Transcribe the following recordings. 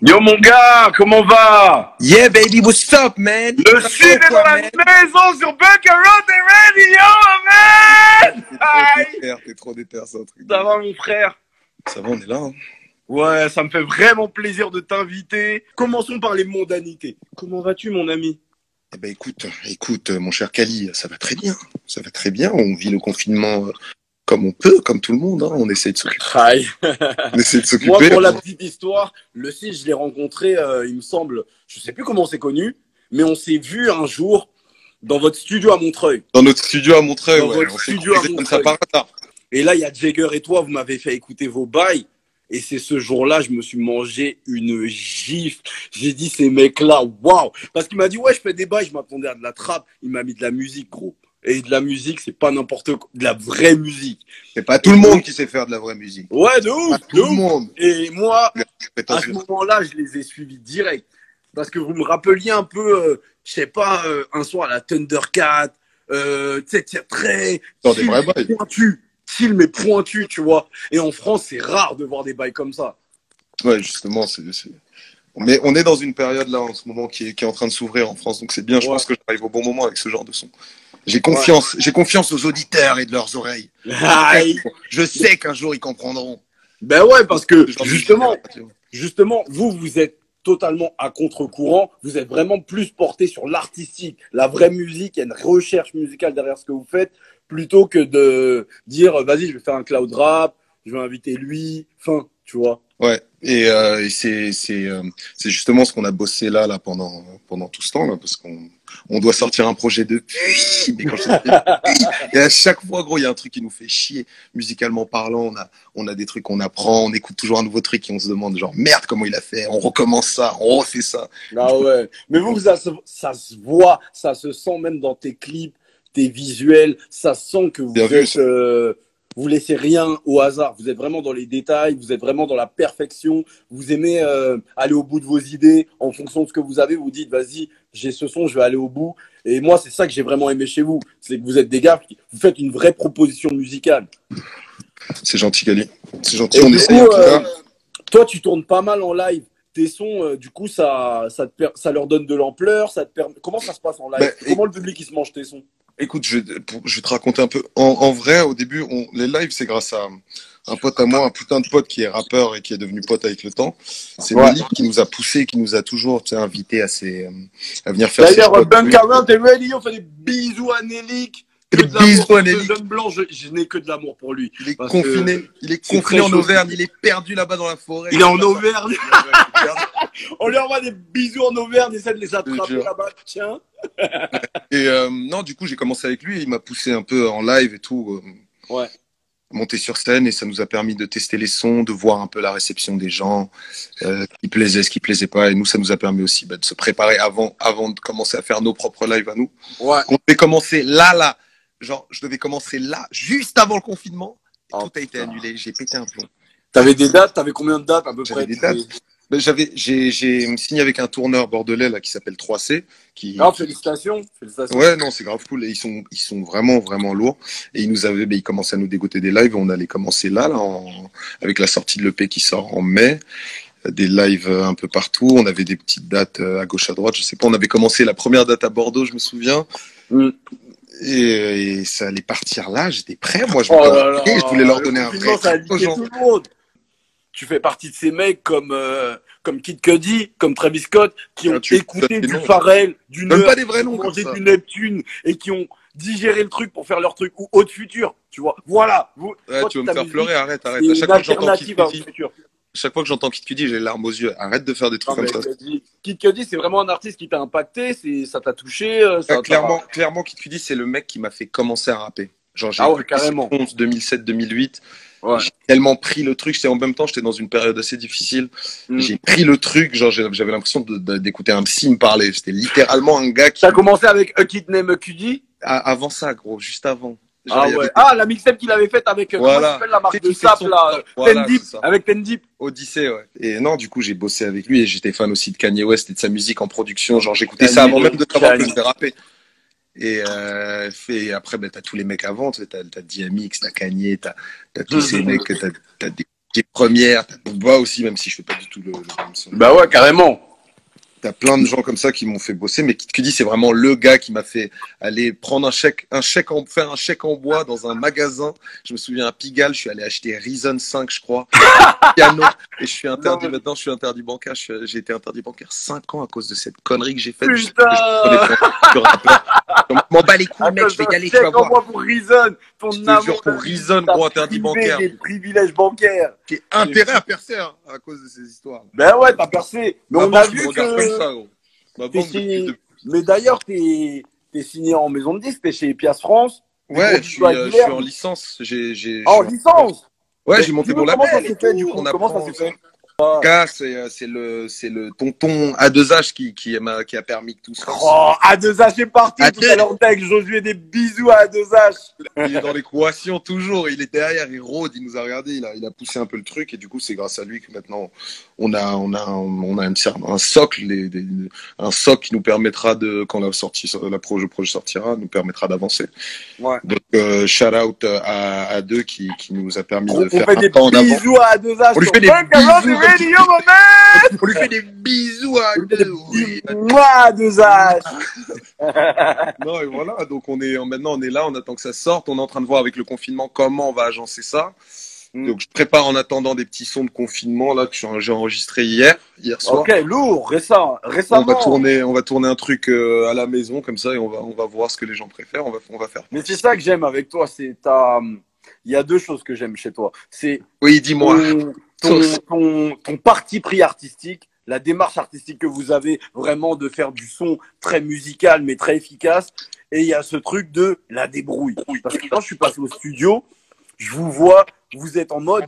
Yo mon gars, comment va? Yeah, baby, what's up, man? Le Sud est dans la maison sur Bunker Road et Radio, man! T'es trop Aïe! déter, t'es trop déter, c'est un truc de Ça ouf. va mon frère? Ça va, on est là, hein. Ouais, ça me fait vraiment plaisir de t'inviter. Commençons par les mondanités. Comment vas-tu mon ami? Eh ben, écoute, mon cher Kali, ça va très bien. Ça va très bien. On vit le confinement comme on peut, comme tout le monde, hein. On essaie de s'occuper. Aïe! On essaie de Moi, s'occuper. pour la petite histoire, le Cid, je l'ai rencontré, il me semble, je sais plus comment on s'est connu, mais on s'est vu un jour dans votre studio à Montreuil. Dans notre studio à Montreuil, Dans ouais. votre On s'est studio à croisés comme ça Montreuil. par hasard. Et là, il y a Jagger et toi, vous m'avez fait écouter vos bails. Et c'est ce jour-là, je me suis mangé une gifle. J'ai dit, ces mecs-là, waouh! Parce qu'il m'a dit, ouais, je fais des bails, je m'attendais à de la trappe. Il m'a mis de la musique, gros. Et de la musique, c'est pas n'importe quoi, de la vraie musique. C'est pas tout le monde qui sait faire de la vraie musique. Ouais, de ouf, Pas de tout le ouf. monde. Et moi, Faites à ce moment-là, je les ai suivis direct. Parce que vous me rappeliez un peu, je sais pas, un soir à la Thundercat, tu sais, très Dans des vrais bails. pointu, chill mais pointu, tu vois. Et en France, c'est rare de voir des bails comme ça. Ouais, justement, Mais on est dans une période là en ce moment qui est en train de s'ouvrir en France, donc c'est bien. Je Ouais. pense que j'arrive au bon moment avec ce genre de son. J'ai confiance aux auditeurs et de leurs oreilles. Aïe. Je sais qu'un jour ils comprendront. Ben ouais, parce que Ce genre de justement, musique. justement, vous êtes totalement à contre-courant. Vous êtes vraiment plus porté sur l'artistique, la vraie musique. Il y a une recherche musicale derrière ce que vous faites, plutôt que de dire, vas-y, je vais faire un cloud rap, je vais inviter lui, fin, tu vois. Ouais, et c'est justement ce qu'on a bossé là pendant tout ce temps là, parce qu'on doit sortir un projet depuis. Mais quand je dis depuis, et à chaque fois, gros, il y a un truc qui nous fait chier musicalement parlant. On a des trucs qu'on apprend, on écoute toujours un nouveau truc et on se demande genre merde comment il a fait. On recommence ça, on refait ça. Ah ouais. Mais vous, ça se voit, ça se sent même dans tes clips, tes visuels. Ça sent que Bien vous vu, êtes, vous laissez rien au hasard. Vous êtes vraiment dans les détails, vous êtes vraiment dans la perfection. Vous aimez aller au bout de vos idées en fonction de ce que vous avez. Vous dites, vas-y, j'ai ce son, je vais aller au bout. Et moi, c'est ça que j'ai vraiment aimé chez vous. C'est que vous êtes des gars, vous faites une vraie proposition musicale. C'est gentil, Kali. C'est gentil. Et On du essaye coup, en tout cas. toi, tu tournes pas mal en live. Tes sons, du coup, ça leur donne de l'ampleur. Ça te permet... Comment ça se passe en live? Bah, Comment le public il se mange tes sons? Écoute, je vais te raconter un peu. En vrai, au début, les lives, c'est grâce à un pote à moi, un putain de pote qui est rappeur et qui est devenu pote avec le temps. C'est Ouais. Malik qui nous a poussé, qui nous a toujours, tu sais, invités à venir faire ses D'ailleurs, spots. Bunker Round et Radio, on fait des bisous à Nélic. Que Des de l'amour bisous pour à ce Nélic. jeune blanc, je n'ai que de l'amour pour lui. Il est Parce confiné, que il est c'est confiné très en chaud. Auvergne, il est perdu là-bas dans la forêt. Il est en Auvergne. Il est On lui envoie des bisous en Auvergne, essaie de les Je te attraper jure. là-bas. Tiens. Et non, du coup, j'ai commencé avec lui, il m'a poussé un peu en live et tout, Ouais. monter sur scène et ça nous a permis de tester les sons, de voir un peu la réception des gens, ce qui plaisait, ce qui plaisait pas. Et nous, ça nous a permis aussi de se préparer avant de commencer à faire nos propres lives à nous. Ouais. On devait commencer là. Genre, je devais commencer là, juste avant le confinement. Et Oh, tout a été putain. annulé. J'ai pété un plomb. T'avais des dates? T'avais combien de dates à peu J'avais près? des dates. Ben, j'ai signé avec un tourneur bordelais là qui s'appelle 3C. Non, félicitations. Félicitations. Ouais, non, c'est grave cool. Et ils sont vraiment, vraiment lourds. Et ils commençaient à nous dégoter des lives. On allait commencer avec la sortie de l'EP qui sort en mai. Des lives un peu partout. On avait des petites dates à gauche, à droite. Je sais pas, on avait commencé la première date à Bordeaux, je me souviens. Mm. Et ça allait partir là. J'étais prêt. Moi, Oh là là, je voulais leur le donner un confinement, vrai ça a truc aux niqué gens. tout le monde. Tu fais partie de ces mecs comme Kid Cudi, comme Travis Scott, qui ont Tu écouté donnes des du noms. Pharrell, du Donne Neuf, pas des vrais qui ont noms comme mangé ça. du Neptune et qui ont digéré le truc pour faire leur truc, ou Haute Future, tu vois. Voilà. Ouais, Toi, tu veux me ta faire musique, pleurer, arrête. c'est À une chaque fois que j'entends Kid alternative à Haute Cudi, Future. chaque fois que j'entends Kid Cudi, j'ai les larmes aux yeux. Arrête de faire des trucs Non, comme mais ça. Kid Cudi, c'est vraiment un artiste qui t'a impacté, ça t'a touché, Clairement, Kid Cudi, c'est le mec qui m'a fait commencer à rapper. Genre, j'ai Ah ouais, écouté ses carrément. sons 2007, 2008. Ouais. J'ai tellement pris le truc. En même temps, j'étais dans une période assez difficile. Mm. J'ai pris le truc. Genre, j'avais l'impression d'écouter un psy me parler. J'étais littéralement un gars qui. T'as commencé avec A Kid Named Cudi. Avant ça, gros, juste avant. Genre, Ah il y avait ouais. Ah, la mixtape qu'il avait faite avec, comment Voilà. ça s'appelle la Tu sais, marque de qui fait sap son- là, Voilà, Ten Deep, c'est ça. avec Ten Deep. Odyssée, ouais. Et non, du coup, j'ai bossé avec lui et j'étais fan aussi de Kanye West et de sa musique en production. Genre, j'écoutais ça avant même de savoir que je vais rapper. Et après, ben, t'as tous les mecs avant, tu sais, t'as DMX, t'as Kanye, t'as tous ces mecs, t'as des Qui est première, t'as Booba aussi, même si je fais pas du tout le même son. Bah ouais, carrément. T'as plein de gens comme ça qui m'ont fait bosser, mais Kid Cudi, c'est vraiment le gars qui m'a fait aller prendre faire un chèque en bois dans un magasin. Je me souviens à Pigalle, je suis allé acheter Reason 5, je crois, piano, et je suis interdit Non, mais... maintenant, je suis interdit bancaire. J'ai été interdit bancaire 5 ans à cause de cette connerie que j'ai faite. Putain! Je m'en bats les couilles, mec, je vais y aller, tu vas Chèque en voir. bois pour Reason. Ton Je te amour jure, pour Reason, t'as gros, interdit privé bancaire. des privilèges bancaires. J'ai intérêt à percer hein, à cause de ces histoires. Ben ouais, t'as percé. Mais Ma on a banque, me vu regarde comme que ça, gros. Ma t'es banque, signé. Mais d'ailleurs, t'es signé en maison de disque, t'es chez Pias France. Ouais, je suis en licence. Ah, en licence. Ouais, Mais j'ai monté dis-nous mon comment ça label et s'est fait du tout. coup. On Comment ça apprend s'est ça. fait? Cas, c'est le tonton A2H qui a permis que tout ça. Oh, A2H est parti tout à l'heure avec Josué, des bisous à A2H. Il est dans l'équation toujours, il est derrière, il rôde, il nous a regardé, il a poussé un peu le truc et du coup c'est grâce à lui que maintenant on a un socle, un socle qui nous permettra de, quand le projet sortira, nous permettra d'avancer. Ouais. Donc shout out à deux qui nous a permis de faire un pas en avant. On fait des bisous à A2H. On lui fait des bisous. On lui fait des bisous à deux. Moi A2H. Non, et voilà, donc maintenant on est là, on attend que ça sorte, on est en train de voir avec le confinement comment on va agencer ça. Donc je prépare en attendant des petits sons de confinement là que j'ai enregistré hier soir. Ok, lourd, récemment. On va tourner un truc à la maison comme ça et on va voir ce que les gens préfèrent, on va faire. Mais c'est ça que j'aime avec toi, il y a deux choses que j'aime chez toi. C'est oui, dis-moi. Ton parti pris artistique, la démarche artistique que vous avez vraiment de faire du son très musical mais très efficace. Et il y a ce truc de la débrouille. Parce que quand je suis passé au studio, je vous vois, vous êtes en mode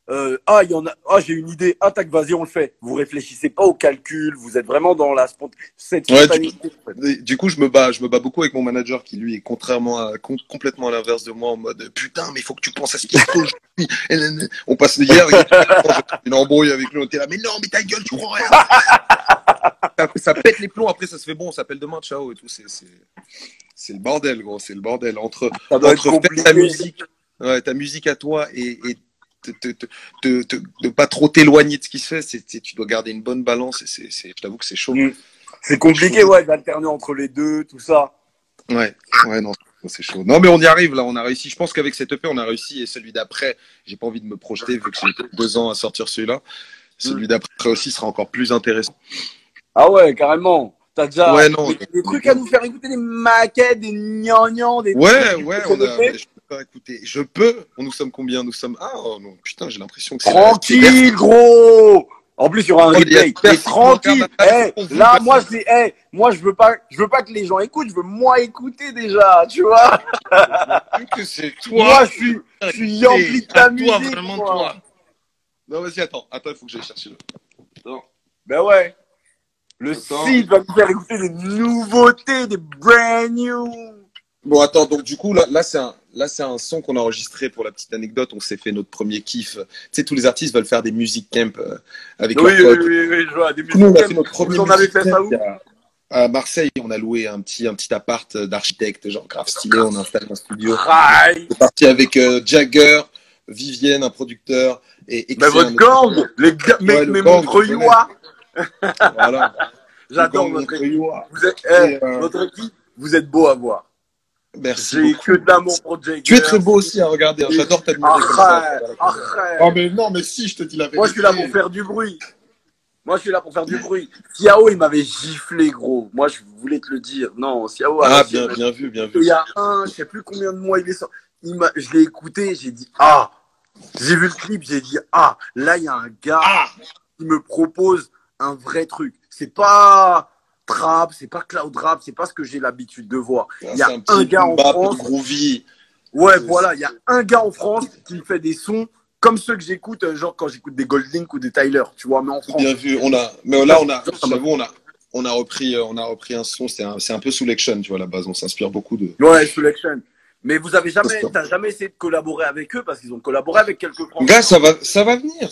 j'ai une idée, tac, vas-y, on le fait. Vous réfléchissez pas au calcul, vous êtes vraiment dans cette spontanéité. Du coup, je me bats beaucoup avec mon manager qui lui est complètement à l'inverse de moi en mode putain, mais il faut que tu penses à ce qu'il faut. On passe hier, une embrouille avec lui, on était là, mais non, mais ta gueule, tu crois rien. Ça pète les plombs, après ça se fait bon, on s'appelle demain, ciao et tout. C'est le bordel, gros, c'est le bordel. Entre faire ta musique à toi et de pas trop t'éloigner de ce qui se fait, tu dois garder une bonne balance et je t'avoue que c'est chaud. C'est compliqué, ouais, d'alterner entre les deux, tout ça. Ouais, non, c'est chaud. Non, mais on y arrive, là, on a réussi. Je pense qu'avec cette EP, on a réussi et celui d'après, j'ai pas envie de me projeter vu que j'ai 2 ans à sortir celui-là. Celui d'après aussi sera encore plus intéressant. Ah ouais, carrément. T'as déjà des trucs à nous faire écouter, des maquettes, des gnangnans, des écouter. Je peux. Nous sommes combien? Nous sommes. Ah oh non, putain, j'ai l'impression que c'est. Tranquille, gros. En plus, il y aura un replay. Tranquille. Là, moi, je veux pas que les gens écoutent. Je veux moi écouter déjà, tu vois. Que c'est toi. Moi, je suis Yankee de ta musique. Toi, vraiment toi. Non, vas-y, attends, il faut que j'aille chercher le. Non. Ben ouais. Le site va nous faire écouter des nouveautés, des brand new. Bon, attends, donc du coup, là c'est un son qu'on a enregistré pour la petite anecdote. On s'est fait notre premier kiff. Tu sais, tous les artistes veulent faire des music camp avec leurs potes. Oui, je vois. Des music nous, on a fait notre premier on avait fait ça où? À Marseille, on a loué un petit appart d'architecte, genre grave stylé. On a installé un studio. On est parti avec Jagger, Vivienne, un producteur. Et mais votre gang, les gars, mais Montreuillois. Voilà. J'adore votre équipe. Votre équipe, vous êtes beau à voir. Merci. J'ai que de l'amour pour Jagger. Tu es très beau aussi à regarder. J'adore t'admirer comme ça. Arrête. Oh mais non, mais si, je te dis la vérité. Moi, je suis là pour faire du bruit. Siao, il m'avait giflé, gros. Moi, je voulais te le dire. Non, Siao. Bien vu. Il y a je sais plus combien de mois il est sorti. Je l'ai écouté, j'ai dit j'ai vu le clip, j'ai dit là, il y a un gars qui me propose un vrai truc. C'est pas trap, c'est pas cloud rap, c'est pas ce que j'ai l'habitude de voir. Il y a un gars en France. Groovy. Ouais, voilà, il y a un gars en France qui me fait des sons comme ceux que j'écoute, genre quand j'écoute des Goldlink ou des Tyler, tu vois, mais en France. Bien vu, on a repris un son, c'est un peu Soulection, tu vois, à la base, on s'inspire beaucoup de. Ouais, Soulection. Mais t'as jamais essayé de collaborer avec eux parce qu'ils ont collaboré avec quelques Français. Gars, ça va venir,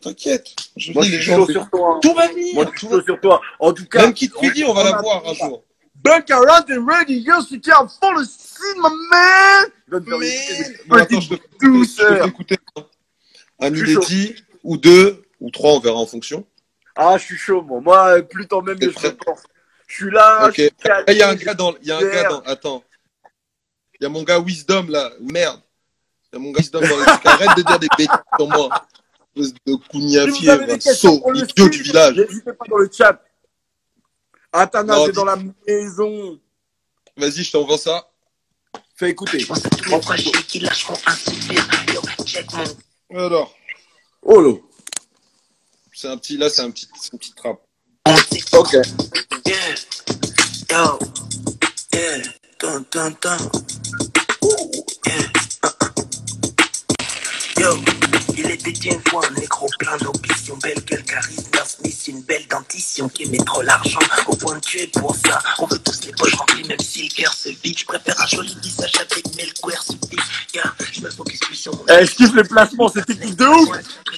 t'inquiète. Moi, je suis chaud sur toi. Tout va venir. Moi, je suis chaud sur toi. En tout cas. Même Kid Cudi, on va la voir un jour. Back around and ready, yo, c'était un fond le signe, my man. Je vais écouter. Un Je suis chaud. inédit, ou 2, ou 3, on verra en fonction. Ah, je suis chaud, moi. Moi, plus t'en même, T'es mieux je me prêt? porte. Je suis là, Ok. je suis calé, Il y a un j'ai gars dans, il y a un gars dans, attends. Il y a mon gars Wisdom, là. Merde. Il y a mon gars Wisdom dans les trucs. Arrête de dire des bêtises sur moi. Espèce de Si vous cougnafier, avez va. des questions Saut, pour le idiot du style, village. n'hésitez pas dans le chat. Athanas Non, est dans la maison. vas-y, je t'envoie ça. Fais écouter. Alors, Oh là. c'est un petit, là, c'est un petit trap. Ok. Yeah, yo, yeah, dun, dun, dun. Ooh, yeah, yo, il était une fois un négro plein d'ambition, belle quel charisme, Smith, une belle dentition qui aimait trop l'argent au point de tuer pour ça. On veut tous les poches remplies, même si le cœur se vide. Je préfère un joli visage avec mille couverts subtils. Yeah, je me focus plus sur mon. Eh, je kiffe les placements, c'est technique de ouf.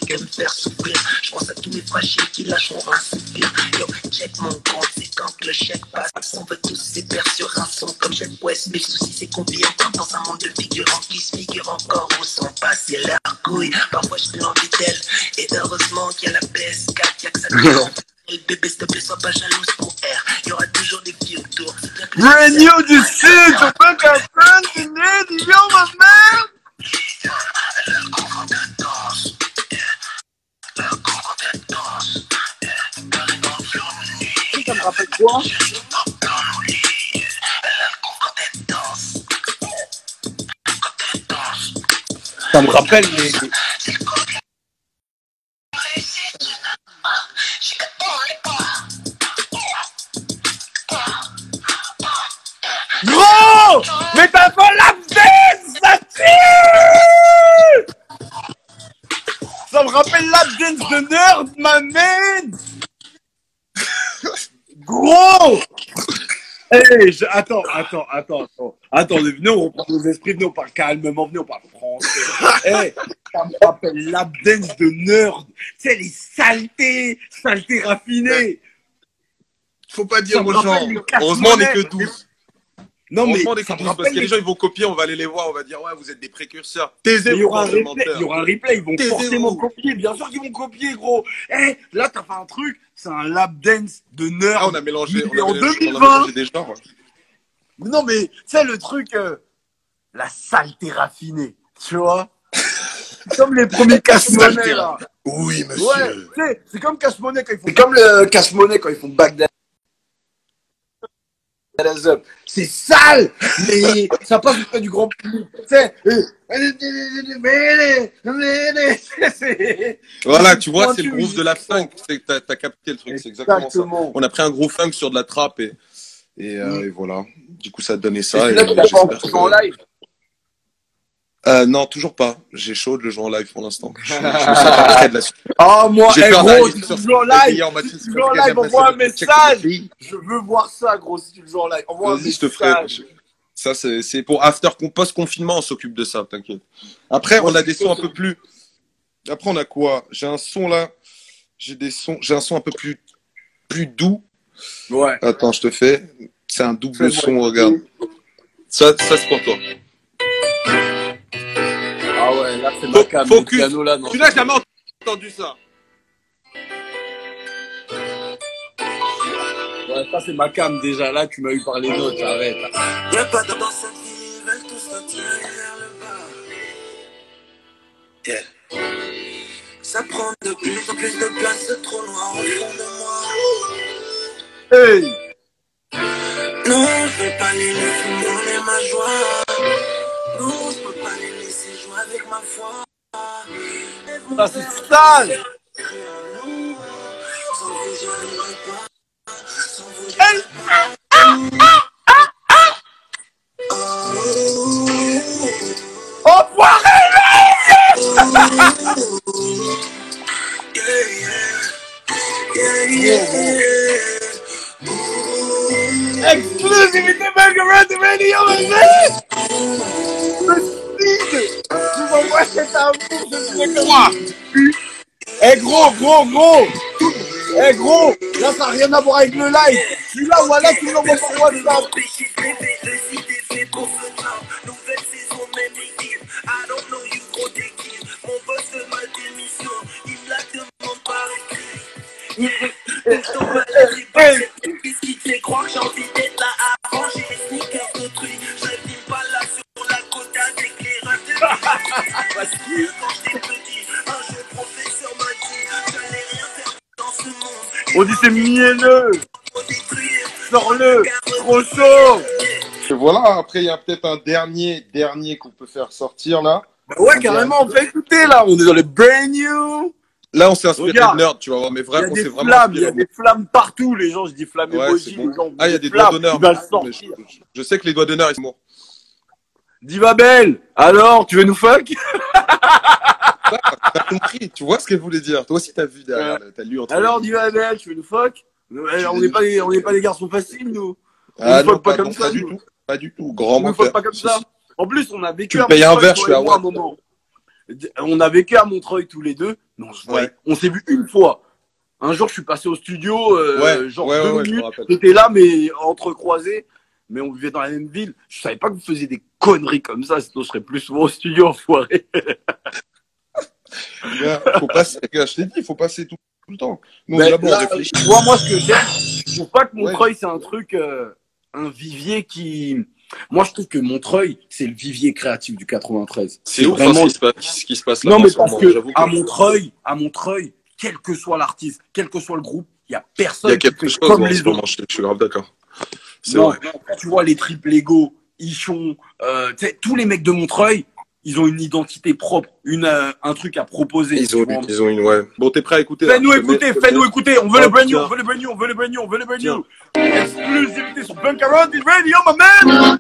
Me faire souffrir. Je pense à tous mes fragiles qui lâcheront un soupir. Yo, check mon compte, c'est quand que le chèque passe. On veut tous ces pères sur un son comme Jeff West. Mais le souci, c'est qu'on vit encore dans un monde de figurants qui se figurent encore où sont passés leurs couilles. Parfois, je fais l'envie d'elle. Et heureusement qu'il y a la PS4, y'a que ça qui compte. Et bébé, s'il te plaît, sois pas jalouse pour R. Il y aura toujours des filles autour. Brand new du sud, je peux qu'un friend is yo, my man. Ça me rappelle quoi? Ça me rappelle les... Gros! Mais t'as pas la dance! Ça tue! Ça me rappelle la dance de nerd, ma man! Gros! Hey, attends. Attendez, venez, on reprend nos esprits, venez, on parle calmement, venez, on parle français. Hey, ça me rappelle la dance de nerd. Tu sais, les saletés raffinées. Faut pas dire Ça me aux gens. rappelle le casse-monnaie. Heureusement, on n'est que 12. Non, mais Heureusement, on est que ça me 12 parce rappelle que les gens, ils vont copier, on va aller les voir, on va dire, ouais, vous êtes des précurseurs. il y Taisez-vous, aura un bande de replay, menteurs. il y aura un replay, ils vont Taisez-vous. forcément copier, bien sûr qu'ils vont copier, gros. Eh, là, t'as fait un truc, c'est un lap dance de nerd. Ah, on a mélangé, Mais en on a 2020. mélangé des genres. Non, mais, tu sais, le truc, la saleté raffinée, tu vois. C'est comme les premiers cache-monnaie, là. Oui, Ouais, monsieur. tu sais, c'est comme cache-monnaie quand ils font. C'est comme le cache-monnaie quand ils font Bagdad. C'est sale, mais ça passe auprès du grand public. Tu sais, Voilà, tu vois, c'est le pointu, groove de la funk. T'as capté le truc, c'est exactement ça. On a pris un gros funk sur de la trappe et voilà. Du coup, ça a donné ça. Et là, tu l'as pas en live. Non, toujours pas. J'ai chaud de le jouer en live pour l'instant. Je me sens pas prêt de la suite. Ah, moi, J'ai fait un gros, live si tu sur le joues en live, Mathieu, si tu le joues en live, envoie un message. Je veux voir ça, gros, si tu le joues en live. Envoie un Vas-y, message. je te ferai. Ça, c'est pour after post-confinement, on s'occupe de ça, t'inquiète. Après, on a des sons un peu plus. Après, on a quoi? J'ai un son là. J'ai un son un peu plus doux. Ouais. Attends, je te fais. C'est un double son, regarde. Ça c'est pour toi. Ah ouais, là, c'est ma cam. Focus. Piano, là, non. Tu n'as jamais entendu ça. Ouais, ça, c'est ma cam déjà. Là, tu m'as eu par les notes, arrête. Y'a pas de dans cette vie, ils veulent tous sortir vers le bas. Yeah. Ça prend de plus en plus de place, c'est trop noir au fond de moi. Hey! Non, je vais pas les laisser voler ma joie. Non, je peux pas les laisser jouer avec ma foi. Ça, c'est sale! Sans vous, j'y arriverai pas. Sans vous, j'y Hey! Enfoiré, exclusivité Belgrade Radio, le speed! Tu m'envoies cet amour, je sais que... Eh gros! Eh gros! Là, ça n'a rien à voir avec le live! Celui-là, voilà, tu l'envoies par WhatsApp! Nouvelle saison, même équipe. I don't know you, gros d'équipe. Mon boss veut ma Qu'est-ce qui te fait croire que j'ai envie d'être là avant? J'ai les sneakers d'autrui. Je vis pas là sur la côte avec les rêves de parce que quand j'étais petit, un jeune professeur m'a dit j'allais rien faire dans ce monde. On dit c'est mielleux. Sors-le. Trop chaud. Et voilà, après, il y a peut-être un dernier qu'on peut faire sortir là. Bah ouais, carrément, on fait écouter là. On est dans le brand new. Là, on s'est inspiré Regarde, de Nerd, tu vas voir, mais vraiment, il y a c'est des vraiment flammes, il y a inspiré. des flammes partout. Les gens, je dis flammes Ouais, emoji, c'est bon. les gens. Ah, il y a des flammes, doigts d'honneur. ils veulent Mais sortir. je sais que les doigts d'honneur, ils sont morts. Diva Belle, alors, tu veux nous fuck? T'as compris, tu vois ce qu'elle voulait dire. Toi aussi, t'as vu derrière, t'as lu entre Alors, Diva Belle, tu veux nous fuck? On n'est pas des garçons faciles, nous. Ah nous non, fuck pas comme non, ça, pas du nous. tout. Pas du tout. Grand On nous menteur. fuck pas comme ça. En plus, on a vécu Tu me à payes un Montreuil, verre, toi je suis et à moi, un Watt. moment. On a vécu à Montreuil tous les deux. Non, Ouais. on s'est vu une fois. Un jour, je suis passé au studio, genre ouais, 2 je me minutes. rappelle. J'étais là, mais entrecroisés. Mais on vivait dans la même ville. Je savais pas que vous faisiez des conneries comme ça, sinon je serais plus souvent au studio, enfoiré. Gars, faut passer, gars, je t'ai dit, il faut passer tout le temps. Nous, Mais d'abord, on là, réfléchit. tu vois, moi, ce que j'aime, je trouve pas que Ouais. Montreuil, c'est un truc, un vivier qui. Moi, je trouve que Montreuil, c'est le vivier créatif du 93. C'est ouf, vraiment. ce qui se passe là. Non, mais en ce parce moment, que j'avoue à Montreuil, quel que soit l'artiste, quel que soit le groupe, il y a il y personne a qui quelque fait chose comme en les ce moment, autres. je suis grave d'accord. C'est Non, vrai. tu vois les triples Lego, Ichon, tu sais, tous les mecs de Montreuil, ils ont une identité propre, un truc à proposer. Ils ont une, ouais. Bon, t'es prêt à écouter? Fais-nous là, écouter, je te fais-nous mets- écouter. On veut le Hop, brand new, tiens. on veut le brand new, on veut le brand new, on veut le brand Tiens. new. Exclusivité sur Bunkarotti Radio, my man.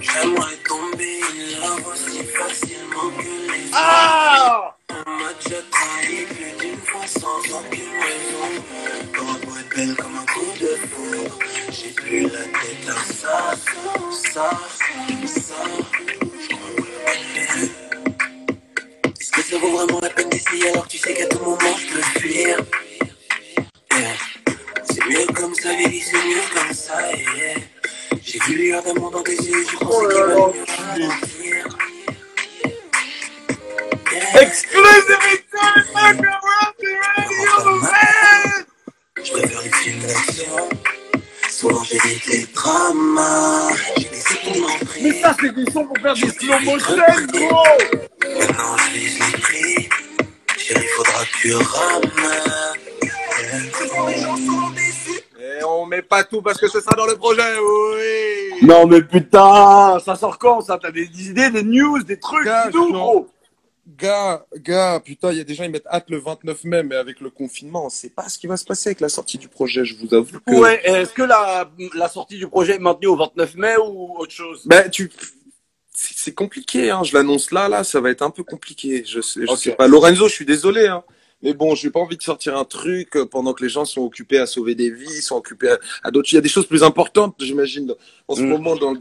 J'aimerais tomber in love aussi facilement que les autres. Ah! On m'a déjà trahi plus d'une fois sans aucune raison. T'aurais beau être belle comme un coup de foudre. J'ai plus la tête à ça. Est-ce que ça vaut vraiment la peine d'essayer alors que tu sais qu'à tout moment je peux fuir? Yeah. C'est mieux comme ça, Lily, c'est mieux comme ça, yeah. J'ai vu lueur d'amour dans tes yeux, je pensais qu'il valait mieux mentir. Yeah. Exclusivité sur Bunkarotti Radio, my man. Je préfère les films d'action. Souvent j'évite les dramas. J'ai des secondes en Mais prise. ça, c'est des sons pour faire des slow motion, gros. Maintenant je vise les prix. Chérie, faudra que tu rames. Et on met pas tout parce que ce sera dans le projet, oui. Non, mais putain, ça sort quand, ça? T'as des idées, des news, des trucs, Gars, tout, non. gros. Gars, putain, il y a des gens, ils mettent hâte le 29 mai, mais avec le confinement, on sait pas ce qui va se passer avec la sortie du projet, je vous avoue que... Ouais, est-ce que la sortie du projet est maintenue au 29 mai ou autre chose? Ben, c'est compliqué, hein. Je l'annonce là, ça va être un peu compliqué. Je Ok. sais pas. Lorenzo, je suis désolé, hein. Mais bon, j'ai pas envie de sortir un truc pendant que les gens sont occupés à sauver des vies, sont occupés à d'autres. Il y a des choses plus importantes, j'imagine, en ce moment dans.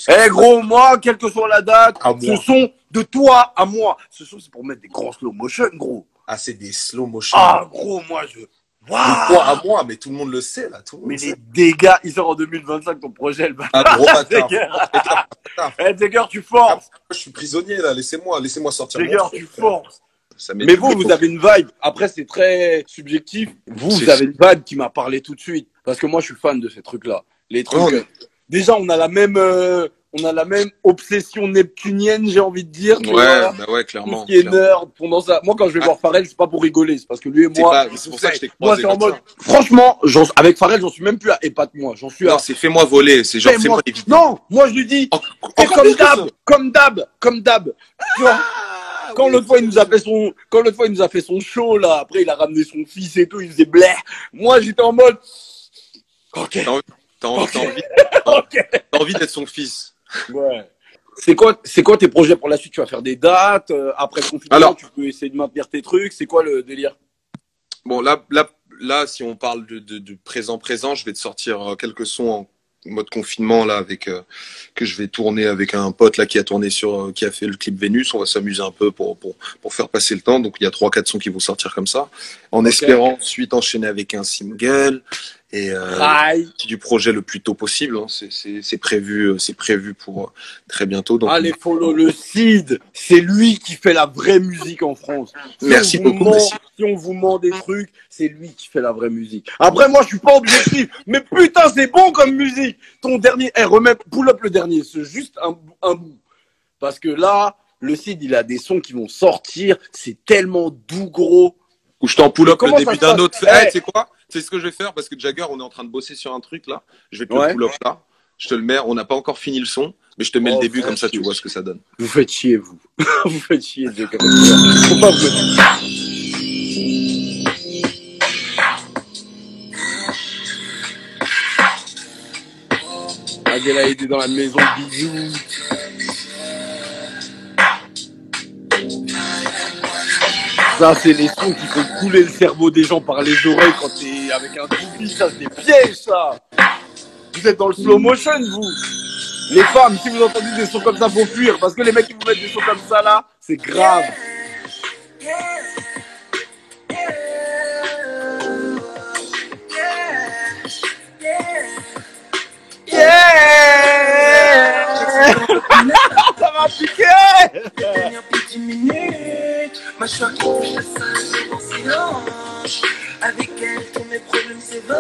Eh gros, moi, quelle que soit la date, À ce moi. son de toi à moi. Ce son, c'est pour mettre des grands slow motion, gros. Ah, c'est des slow motion. Ah, gros, moi, je. De toi à Waouh! moi, mais tout le monde le sait, là. Tout le monde Mais le les sait. dégâts, il sort en 2025 ton projet, le Ah, gros bâtard. bâtard. Eh, Dégger, tu forces. Je suis prisonnier, là. Laissez-moi sortir Dégger, mon tu truc. forces. Ça Mais vous avez une vibe. Après, c'est très subjectif. Vous C'est- avez une vibe qui m'a parlé tout de suite. Parce que moi, je suis fan de ces trucs-là. Les trucs. Oh, mais- Déjà, on a la même obsession neptunienne, j'ai envie de dire. tu vois. Ouais, bah ouais, Tout clairement. ce qui est clairement. nerd, pendant ça. Moi, quand je vais voir Pharrell, c'est pas pour rigoler, c'est parce que lui et C'est moi, pas- c'est pour ça que je t'ai moi, croisé c'est en comme mode, franchement, avec Pharrell, j'en suis même plus à épate-moi, j'en suis à, Non, c'est fais-moi voler. C'est genre, fais-moi- fais-moi éviter. non, moi, je lui dis, c'est Encore comme pire que ça. d'hab, comme d'hab. Tu vois, quand l'autre fois, il nous a fait son show, là, après, il a ramené son fils et tout, il faisait blé. Moi, j'étais en mode, ok, T'as envie, ok. t'as envie d'être son fils. Ouais. c'est quoi tes projets pour la suite? Tu vas faire des dates après le confinement, Alors, tu peux essayer de maintenir tes trucs. C'est quoi le délire? bon, là, si on parle de présent, je vais te sortir quelques sons en mode confinement là avec que je vais tourner avec un pote là qui a tourné qui a fait le clip Vénus. On va s'amuser un peu pour faire passer le temps. Donc il y a 3-4 sons qui vont sortir comme ça, en espérant ensuite enchaîner avec un single et Aïe. du projet le plus tôt possible. Hein. C'est prévu pour très bientôt. Donc Allez, follow le Cid. C'est lui qui fait la vraie musique en France. merci beaucoup. Si on vous ment des trucs, c'est lui qui fait la vraie musique. Après, moi, je suis pas objectif. Mais putain, c'est bon comme musique. Ton dernier, remets, pull up le dernier. C'est juste un bout. Parce que là, le Cid, il a des sons qui vont sortir. C'est tellement doux, gros. Ou je t'en pull up le Comment ça début se d'un passe? autre. Eh, Tu sais quoi? C'est ce que je vais faire parce que Jagger, on est en train de bosser sur un truc là. Je vais te Ouais. le pull up là. Je te le mets. On n'a pas encore fini le son, mais je te mets le début comme ça, tu chier. vois ce que ça donne. Vous faites chier, vous. Vous faites chier, Dieu. Faut pas vous... Adélaïde est dans la maison, bisous. Ça, c'est les sons qui font couler le cerveau des gens par les oreilles quand t'es avec un doubi. Ça, c'est des pièges, ça. Vous êtes dans le slow motion, vous. Les femmes, si vous entendez des sons comme ça, faut fuir. Parce que les mecs qui vous mettent des sons comme ça, là, c'est grave. Ça m'a piqué. Dernière petite minute, ma choix rouge, la salle en silence. Avec elle, tous mes problèmes s'évancent.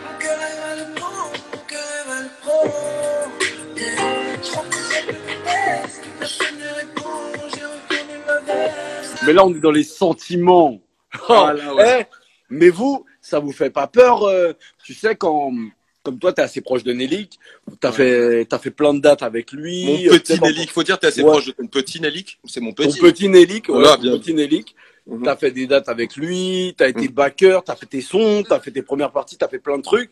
Mon cœur elle va le prendre, mon cœur elle va le prendre. Je crois que c'est le vitesse, personne ne répond, j'ai reconnu ma veste. Mais là, on est dans les sentiments. Ah, là, ouais. Eh, mais vous, ça vous fait pas peur, tu sais, quand, comme toi, t'es assez proche de Nelik, t'as fait plein de dates avec lui. Mon petit peut-être Nelik, faut dire, t'es assez Ouais. proche de ton petit Nelik. C'est mon ton petit. petit Nelik, ouais, Voilà, ton bien. petit Nelik. Mhm. T'as fait des dates avec lui, t'as été backer, t'as fait tes sons, t'as fait tes premières parties, t'as fait plein de trucs.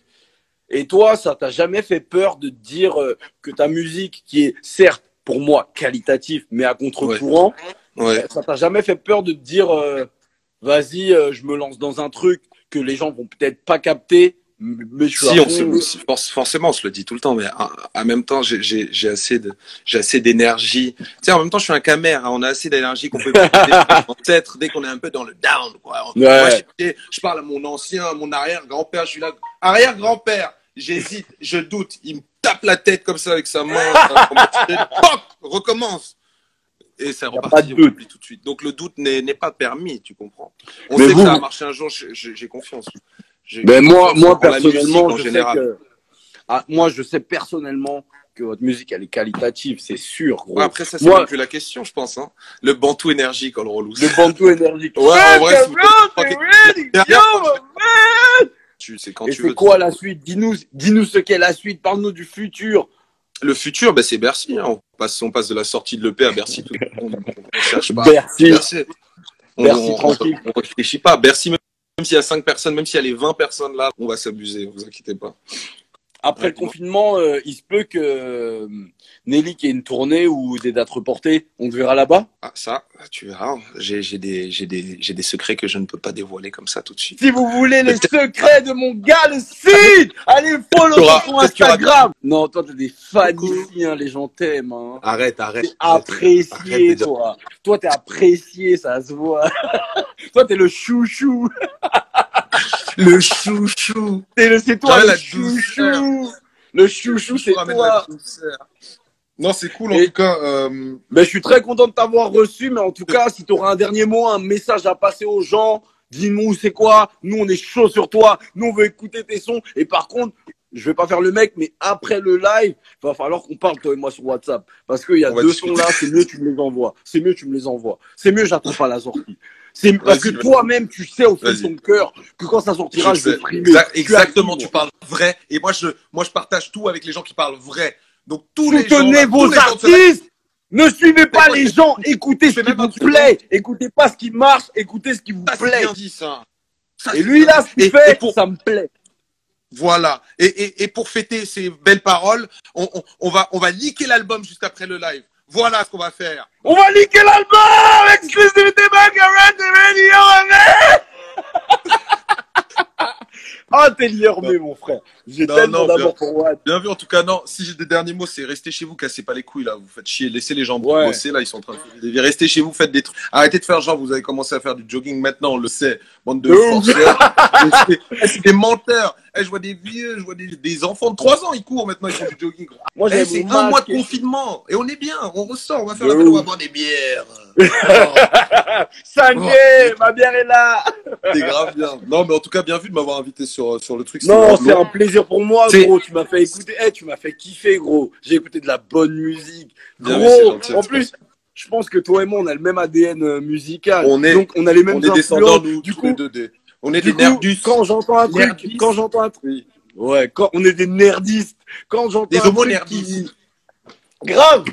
Et toi, ça t'a jamais fait peur de te dire que ta musique, qui est certes pour moi qualitative, mais à contre-courant, Ouais. ça t'a jamais fait peur de te dire vas-y, je me lance dans un truc que les gens vont peut-être pas capter, mais je suis Si, à on fond. forcément, on se le dit tout le temps, mais en même temps, j'ai assez d'énergie. Tu sais, en même temps, je suis un camère, hein, on a assez d'énergie qu'on peut peut-être dès qu'on est un peu dans le down, quoi. Ouais. Moi, je parle à mon ancien, mon arrière-grand-père, je suis là, arrière-grand-père, j'hésite, je doute, il me tape la tête comme ça avec sa main, Poc, recommence. Et ça Y a pas reparti, de on doute. oublie tout de suite. Donc le doute n'est pas permis, tu comprends. On Mais sait vous- que ça va marcher un jour, j'ai confiance. Ben moi en la personnellement, musique en je sais général. que moi je sais personnellement que votre musique elle est qualitative, c'est sûr, gros. Ouais, après, ça, c'est Moi- même plus la question, je pense. Hein. Le Bantou énergique, on le reloue. Le bantou énergique. Ouais, en vrai, c'est c'est- c'est quand Et tu veux. c'est quoi la suite? Dis-nous ce qu'est la suite. Parle-nous du futur. Le futur, ben, c'est Bercy. Hein. On passe de la sortie de l'EP à Bercy. On cherche pas. Bercy. Bercy, tranquille. On réfléchit pas. Bercy, même s'il y a 5 personnes, même s'il y a les 20 personnes là, on va s'abuser, vous inquiétez pas. Après le confinement, il se peut que Nelly qui ait une tournée ou des dates reportées, on te verra là-bas. Ah, ça, tu verras. J'ai des secrets que je ne peux pas dévoiler comme ça tout de suite. Si vous voulez les secrets de mon gars, le Cid, allez follow sur son peut-être qu'il y aura- Instagram. Non, toi, t'as des fans ici, hein, les gens t'aiment. Hein. Arrête. T'es apprécié, toi. Toi, t'es apprécié, ça se voit. Toi, t'es le chouchou. Le chouchou. C'est toi J'avais le la chouchou. Le chouchou, c'est ramène toi. la douceur. Non, c'est cool en Et- tout cas. Mais je suis très content de t'avoir reçu. Mais en tout cas, si tu auras un dernier mot, un message à passer aux gens, dis-nous c'est quoi. Nous, on est chaud sur toi. Nous, on veut écouter tes sons. Et par contre, je vais pas faire le mec, mais après le live, il va falloir qu'on parle, toi et moi, sur WhatsApp. Parce qu'il y a On va 2 discuter. sons là, c'est mieux, tu me les envoies. C'est mieux, tu me les envoies. C'est mieux, j'attends pas la sortie. C'est parce que Vas-y, toi-même, tu sais au fond de Vas-y. ton cœur que quand ça sortira, je vais sais. frimer. Exactement, Tu tu parles vrai. Et moi, je partage tout avec les gens qui parlent vrai. Donc, tous les gens. Soutenez là, vos tous les gens de ce live- artistes. Ne suivez pas quoi, les c'est- gens. Écoutez ce c'est qui même vous un truc plaît. Écoutez pas ce qui marche. Écoutez ce qui vous Ça, c'est plaît. bien dit, ça. Ça, Et c'est lui, bien là, dit. ce qu'il Et fait, pour- ça me plaît. Voilà. Et pour fêter ces belles paroles, on va liker l'album juste après le live. Voilà ce qu'on va faire. On va liker l'album! Exclusivité Baccarat de Radio. Ah, t'es lié, mon frère. J'ai tellement d'amour pour Watt. Bien vu, en tout cas, non. Si j'ai des derniers mots, c'est restez chez vous, cassez pas les couilles, là. Vous faites chier, laissez les gens bosser, là. Ils sont en train de faire des... Restez chez vous, faites des trucs. Arrêtez de faire genre, vous avez commencé à faire du jogging maintenant, on le sait. Bande de forceurs. C'est des menteurs. Je vois des vieux, je vois des enfants de 3 ans, ils courent maintenant, ils font du jogging. Moi, c'est un mois de confinement. Et on est bien, on ressort, on va faire la fête, on va boire des bières. Sangué, ma bière est là. C'est grave bien. Non, mais en tout cas, bien vu de m'avoir invité sur le truc. Non, c'est un plaisir pour moi, gros. Tu m'as fait écouter. Tu m'as fait kiffer, gros. J'ai écouté de la bonne musique. Gros, en plus, je pense que toi et moi, on a le même ADN musical. Donc, on a les mêmes descendants, nous, du coup, on est des nerdus. Quand j'entends un truc, ouais, quand on est des nerdistes. Quand j'entends des homo nerdistes. Grave.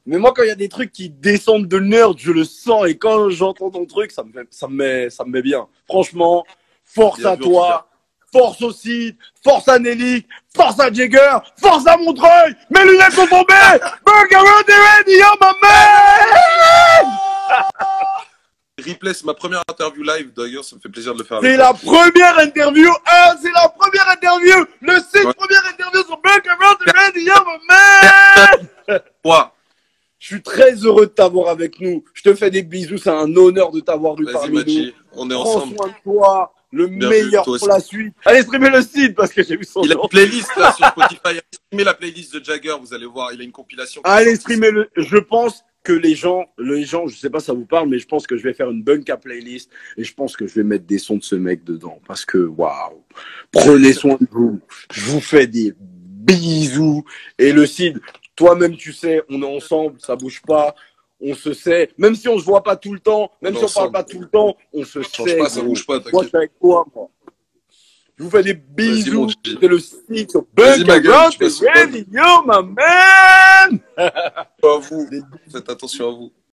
Mais moi, quand il y a des trucs qui descendent de nerd, je le sens. Et quand j'entends ton truc, ça me met bien. Franchement, force à toi, force au Cid, force à Nelly, force à Jagger, force à Montreuil. Mes lunettes sont tombées. Baccarat de Radio, ma mère. Replay, c'est ma première interview live. D'ailleurs, ça me fait plaisir de le faire. C'est la première interview. C'est la première interview. Le 6 première interview sur Baccarat de Radio, ma mère. Je suis très heureux de t'avoir avec nous. Je te fais des bisous. C'est un honneur de t'avoir eu parmi nous. On est ensemble. Prends soin de toi. Le meilleur pour la suite. Allez streamer le site parce que j'ai vu son nom. Il a une playlist là sur Spotify. Allez streamer la playlist de Jagger. Vous allez voir, il a une compilation. Allez streamer le. Je pense que les gens, je sais pas si ça vous parle, mais je pense que je vais faire une Bunka playlist et je pense que je vais mettre des sons de ce mec dedans parce que waouh. Prenez soin de vous. Je vous fais des bisous et le Cid. Toi-même, tu sais, on est ensemble, ça bouge pas, on se sait. Même si on se voit pas tout le temps, même si on parle pas tout le temps, on se sait. Ça bouge pas, moi, je suis avec toi, moi. Je vous fais des bisous. C'est le site sur Baccarat de Radio, ma man. À vous. Faites attention à vous.